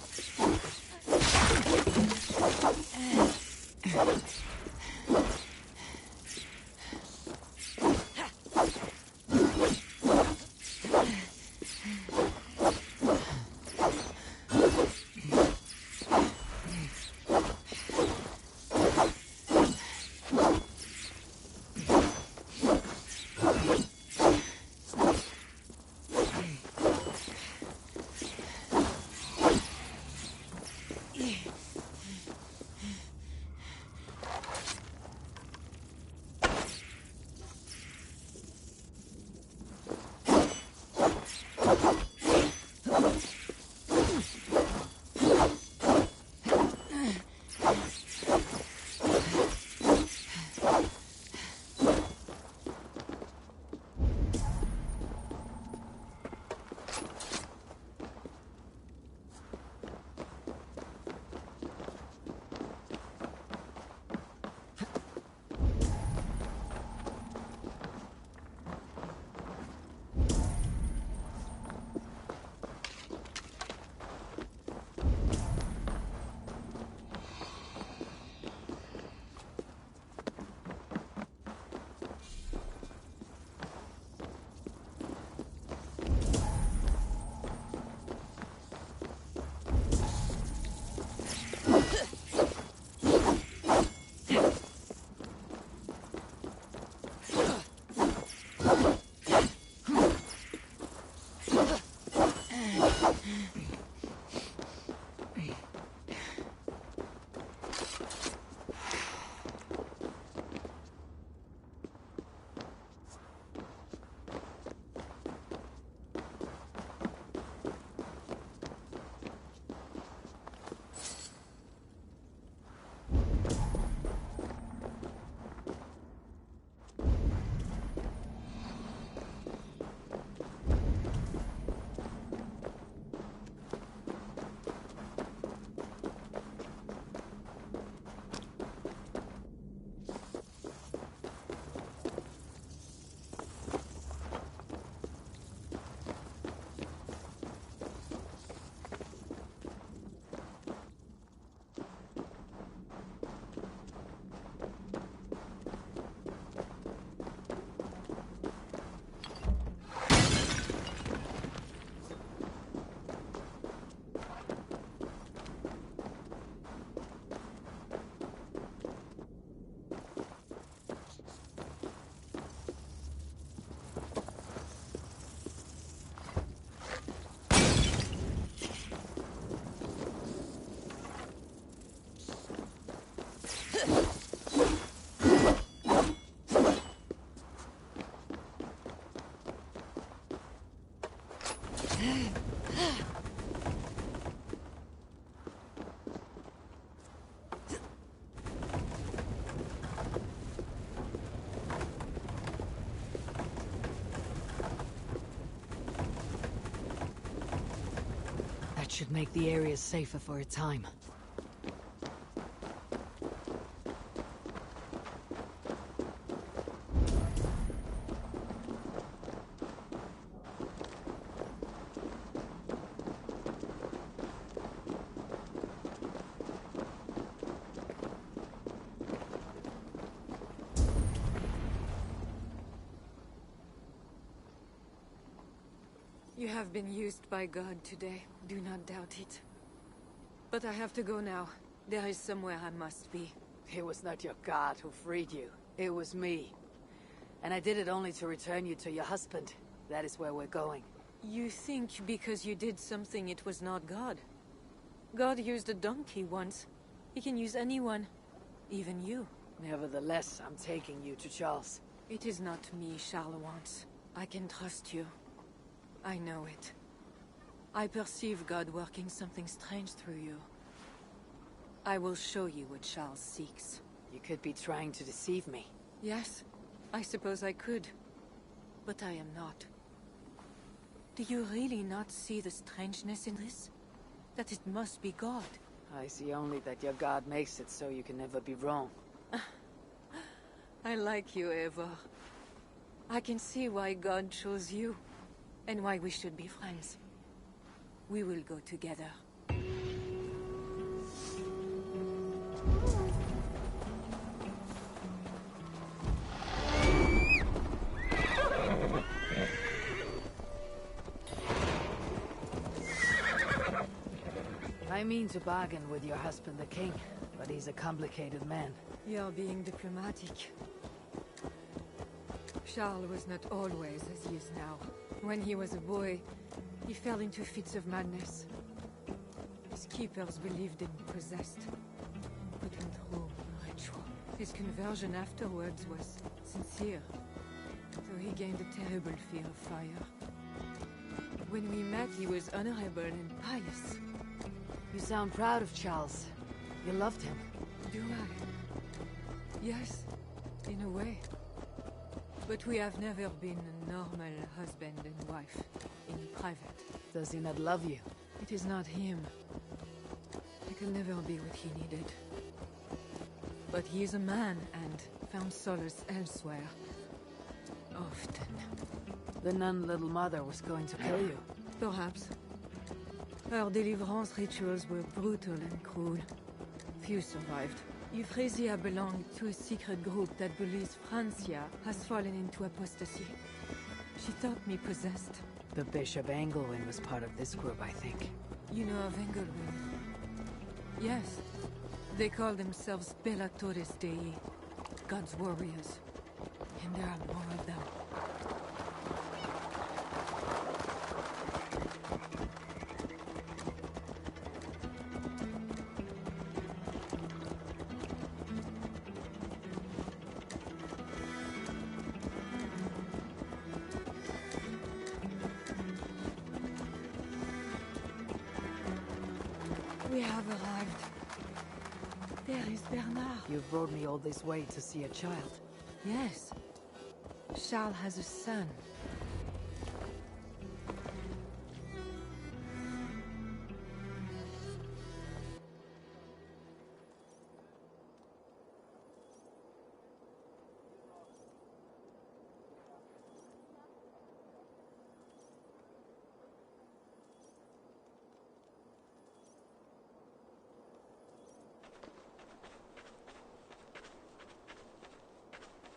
That should make the area safer for a time. have been used by God today. Do not doubt it. But I have to go now. There is somewhere I must be. It was not your god who freed you. It was me. And I did it only to return you to your husband. That is where we're going. You think because you did something it was not God? God used a donkey once. He can use anyone. Even you. Nevertheless, I'm taking you to Charles. It is not me Charles wants. I can trust you. I know it. I perceive God working something strange through you. I will show you what Charles seeks. You could be trying to deceive me. Yes, I suppose I could. But I am not. Do you really not see the strangeness in this? That it must be God? I see only that your god makes it so you can never be wrong. I like you, Eivor. I can see why God chose you, and why we should be friends. We will go together. I mean to bargain with your husband, the king, but he's a complicated man. You're being diplomatic. Charles was not always as he is now. When he was a boy, he fell into fits of madness. His keepers believed him possessed, and put him through a ritual. His conversion afterwards was sincere, though he gained a terrible fear of fire. When we met, he was honorable and pious. You sound proud of Charles. You loved him. Do I? Yes, in a way. But we have never been a normal husband and wife, in private. Does he not love you? It is not him. I could never be what he needed. But he is a man, and found solace elsewhere. Often. The nun Little Mother was going to kill you. Perhaps. Her deliverance rituals were brutal and cruel. Few survived. Euphrasia belonged to a secret group that believes Francia has fallen into apostasy. She thought me possessed. The Bishop Engelwin was part of this group, I think. You know of Engelwin? Yes. They call themselves Bellatores Dei, God's warriors. And there are more of them. We have arrived. There is Bernard. You've brought me all this way to see a child. Yes. Charles has a son.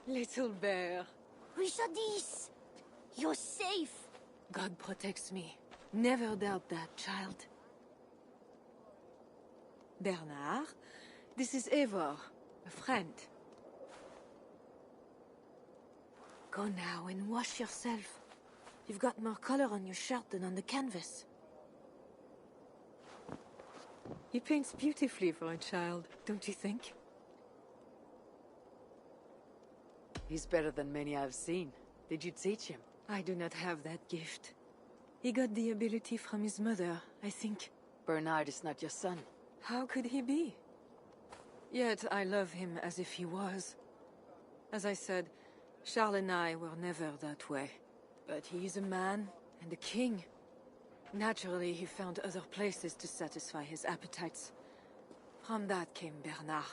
Little bear. Richardis! You're safe! God protects me. Never doubt that, child. Bernard, this is Eivor, a friend. Go now and wash yourself. You've got more color on your shirt than on the canvas. He paints beautifully for a child, don't you think? He's better than many I've seen. Did you teach him? I do not have that gift. He got the ability from his mother, I think. Bernard is not your son. How could he be? Yet I love him as if he was. As I said, Charles and I were never that way. But he is a man and a king. Naturally, he found other places to satisfy his appetites. From that came Bernard.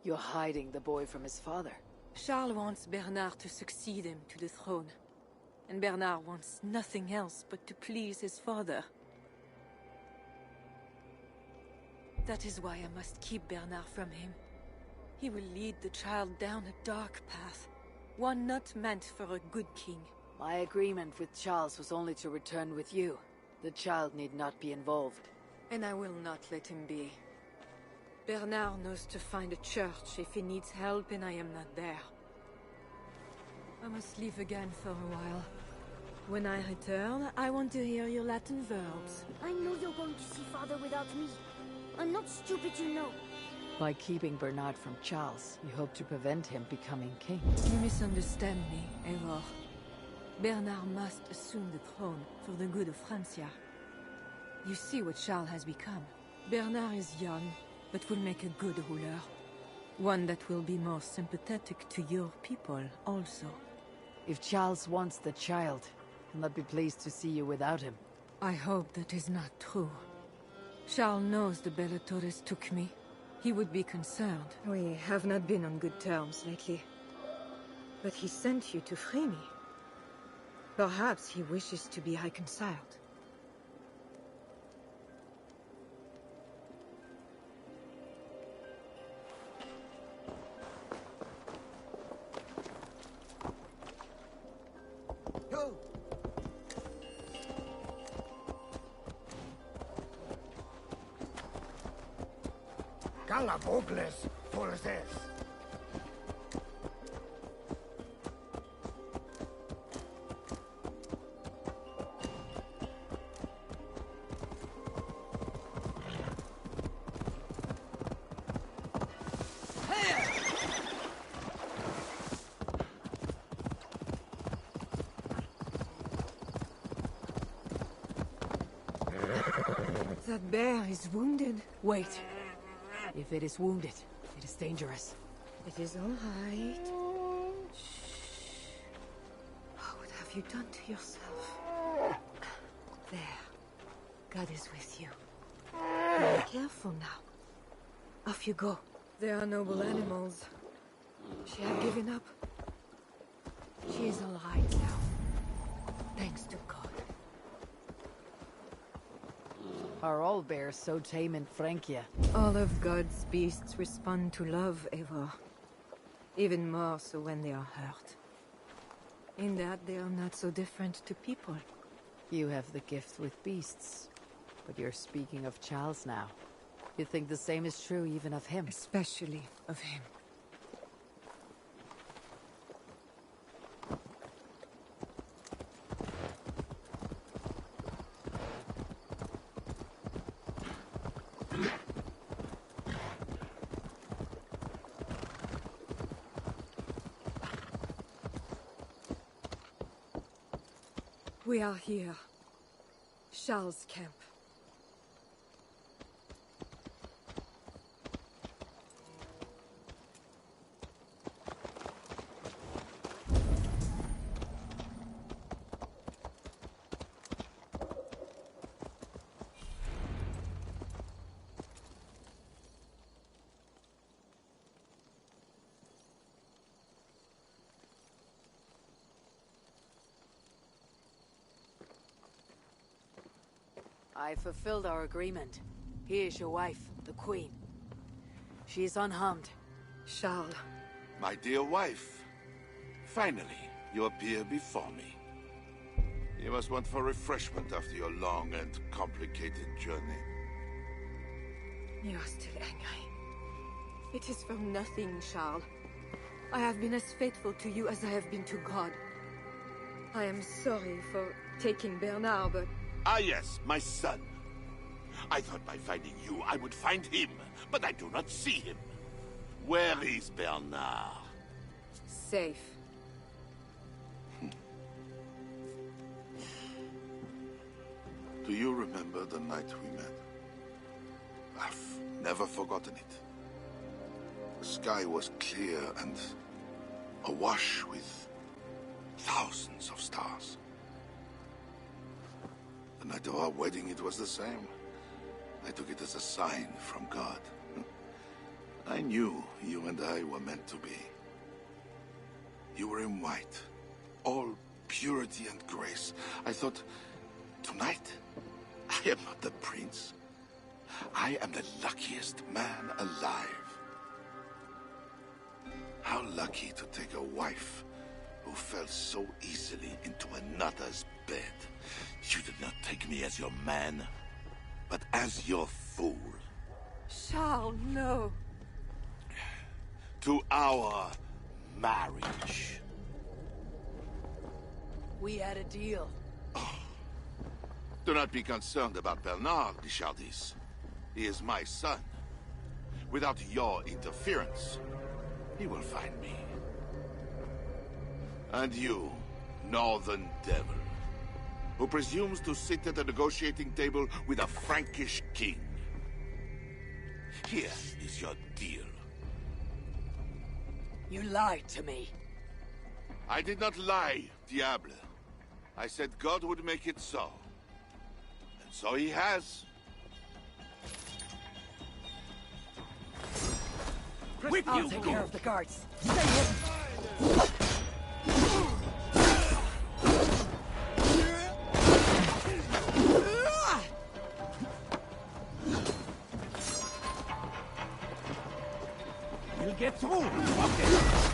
You're hiding the boy from his father. Charles wants Bernard to succeed him to the throne. And Bernard wants nothing else but to please his father. That is why I must keep Bernard from him. He will lead the child down a dark path. One not meant for a good king. My agreement with Charles was only to return with you. The child need not be involved. And I will not let him be. Bernard knows to find a church if he needs help and I am not there. I must leave again for a while. When I return, I want to hear your Latin verbs. I know you're going to see Father without me. I'm not stupid, you know. By keeping Bernard from Charles, you hope to prevent him becoming king. You misunderstand me, Eivor. Bernard must assume the throne for the good of Francia. You see what Charles has become. Bernard is young, but will make a good ruler. One that will be more sympathetic to your people, also. If Charles wants the child, he'll not be pleased to see you without him. I hope that is not true. Charles knows the Bellatores took me. He would be concerned. We have not been on good terms lately. But he sent you to free me. Perhaps he wishes to be reconciled. Go! Calabogles, forces! That bear is wounded. Wait. If it is wounded, it is dangerous. It is all right. Shh. What have you done to yourself? There. God is with you. Be careful now. Off you go. They are noble animals. She had given up. She is all right now. Thanks to God. Are all bears so tame in Francia? All of God's beasts respond to love, Eivor. Even more so when they are hurt. In that they are not so different to people. You have the gift with beasts. But you're speaking of Charles now. You think the same is true even of him? Especially of him. We are here. Charles' camp. I fulfilled our agreement. Here is your wife, the Queen. She is unharmed. Charles. My dear wife, finally, you appear before me. You must want for refreshment after your long and complicated journey. You are still angry. It is for nothing, Charles. I have been as faithful to you as I have been to God. I am sorry for taking Bernard, but... Ah yes, my son. I thought by finding you, I would find him, but I do not see him. Where is Bernard? Safe. Do you remember the night we met? I've never forgotten it. The sky was clear and awash with thousands of stars. The night of our wedding, it was the same. I took it as a sign from God. I knew you and I were meant to be. You were in white, all purity and grace. I thought, tonight, I am not the prince. I am the luckiest man alive. How lucky to take a wife who fell so easily into another's bed. You did not take me as your man, but as your fool. Charles, no. To our marriage. We had a deal. Do not be concerned about Bernard, Richardis. He is my son. Without your interference, he will find me. And you, Northern Devil, who presumes to sit at a negotiating table with a Frankish king. Here is your deal. You lied to me. I did not lie, Diable. I said God would make it so. And so he has. I'll take care of the guards. Stay hidden. We'll get through. Okay.